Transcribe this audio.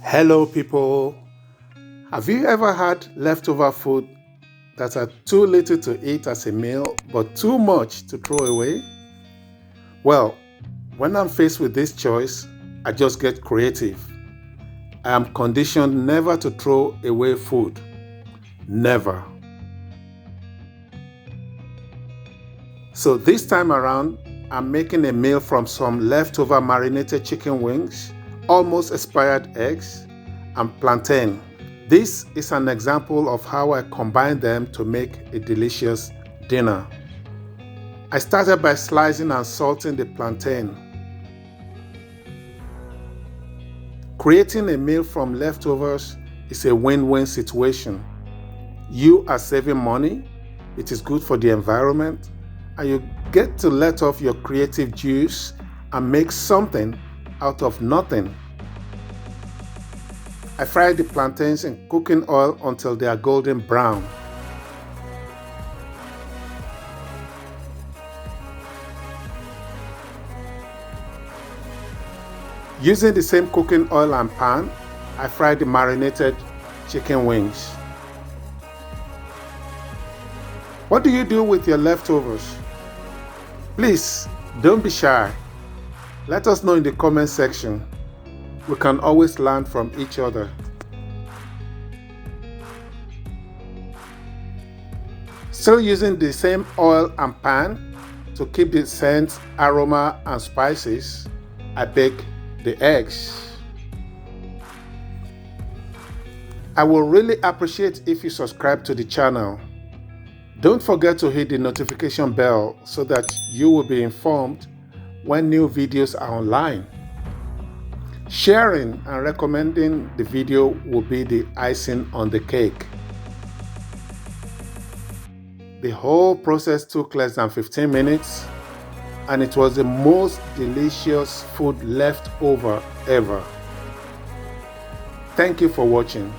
Hello, people. Have you ever had leftover food that are too little to eat as a meal but too much to throw away? Well, when I'm faced with this choice, I just get creative. I am conditioned never to throw away food. Never. So this time around, I'm making a meal from some leftover marinated chicken wings, almost expired eggs, and plantain. This is an example of how I combine them to make a delicious dinner. I started by slicing and salting the plantain. Creating a meal from leftovers is a win-win situation. You are saving money, it is good for the environment, and you get to let off your creative juice and make something out of nothing. I fry the plantains in cooking oil until they are golden brown. Using the same cooking oil and pan, I fry the marinated chicken wings. What do you do with your leftovers? Please, don't be shy. Let us know in the comment section. We can always learn from each other. Still using the same oil and pan to keep the scent, aroma, and spices, I bake the eggs. I will really appreciate if you subscribe to the channel. Don't forget to hit the notification bell so that you will be informed when new videos are online. Sharing and recommending the video will be the icing on the cake. The whole process took less than 15 minutes and it was the most delicious food left over ever. Thank you for watching.